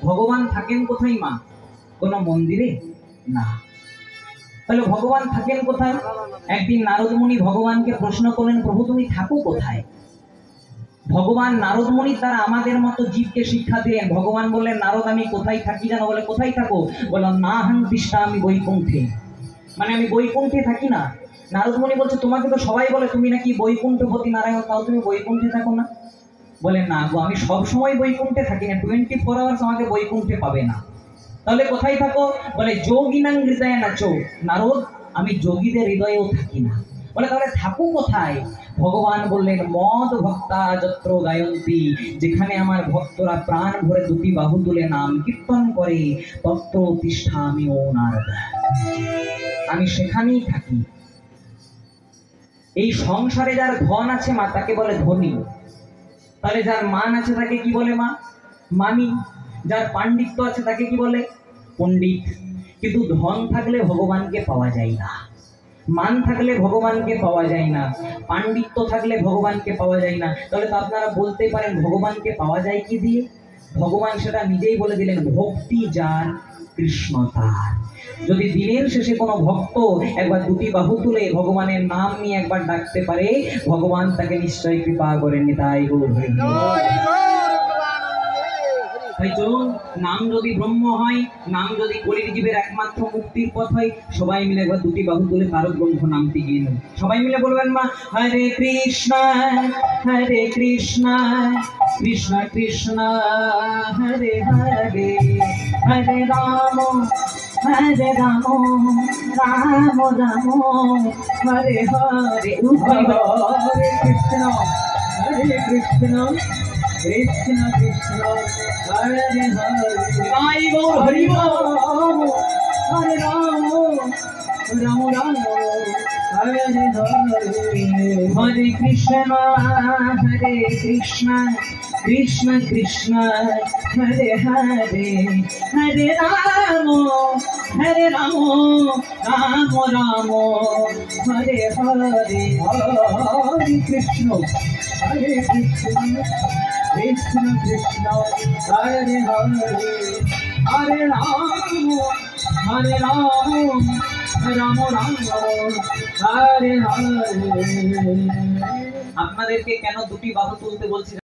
ভগবান থাকেন কোথায় মা? কোন মন্দিরে না। তাহলে ভগবান থাকেন কোথায়? একদিন নারদ মুনি ভগবানকে প্রশ্ন করলেন, প্রভু তুমি থাকো কোথায়? ভগবান নারদ মুনি তারা আমাদের মতো জীবকে শিক্ষা দিলেন। ভগবান বললেন, নারদ আমি কোথায় থাকি জানো? বলে কোথায় থাকো? বলল না হাং তিষ্ঠা আমি বৈকুণ্ঠে, মানে আমি বৈকুণ্ঠে থাকি না। নারদ মুনি বলছে, তোমাকে তো সবাই বলে তুমি নাকি বৈকুণ্ঠপতি নারায়ণ, তাও তুমি বৈকুণ্ঠে থাকো না? বলে না গো, আমি সব সময় বৈকুণ্ঠে থাকি না, 24 আওয়ার্স আমাকে বৈকুণ্ঠে পাবে না। তাহলে কোথায় থাকো? বলে যোগিনাং হৃদয়ে নাচো। নারদ আমি যোগীদের হৃদয়েও থাকি না। বলে তাহলে থাকো কোথায়? ভগবান বললেন, মদ ভক্তা যত্র গায়ন্তী, যেখানে আমার ভক্তরা প্রাণ ভরে দুটি বাহু তুলে নাম কীর্তন করে, তত্র তিষ্ঠামি ও নারদ, আমি সেখানেই থাকি। এই সংসারে যার ধন আছে মা তাকে বলে ধনী, তাহলে যার মান আছে তাকে কি বলে মা? মানি। যার পাণ্ডিত্য আছে তাকে কি বলে? পণ্ডিত। কিন্তু ধন থাকলে ভগবানকে পাওয়া যায় না, মান থাকলে ভগবানকে পাওয়া যায় না, পাণ্ডিত্য থাকলে ভগবানকে পাওয়া যায় না। তাহলে তো আপনারা বলতে পারেন ভগবানকে পাওয়া যায় কি দিয়ে? ভগবান সেটা নিজেই বলে দিলেন, ভক্তি যার কৃষ্ণ তার। যদি দিনের শেষে কোনো ভক্ত একবার দুটি বাহু তুলে ভগবানের নাম নিয়ে একবার ডাকতে পারে, ভগবান তাকে নিশ্চয়ই কৃপা করেন। তাই গৌর হরি। তাই চলুন, নাম যদি ব্রহ্ম হয়, নাম যদি কলির জীবের একমাত্র মুক্তির পথ হয়, সবাই মিলে একবার দুটি বাহু তুলে তার গ্রন্থ নামটি গিয়ে নেব। সবাই মিলে বলবেন মা, হরে কৃষ্ণ কৃষ্ণ কৃষ্ণ হরে হরে, হরে রাম রাম রাম হরে হরে। হরে কৃষ্ণ কৃষ্ণ কৃষ্ণ কৃষ্ণ হরে হরে। জয় গৌর হরি বল। হরে রাম রাম রাম হরে হরে, হরে কৃষ্ণ কৃষ্ণ কৃষ্ণ হরে হরে, হরে রাম রাম রাম হরে হরে। হরে কৃষ্ণ কৃষ্ণ কৃষ্ণ হরে হরে, হরে রাম রাম রাম হরে হরে। আপনাদেরকে কেন দুটি বাহু তুলতে বলছি?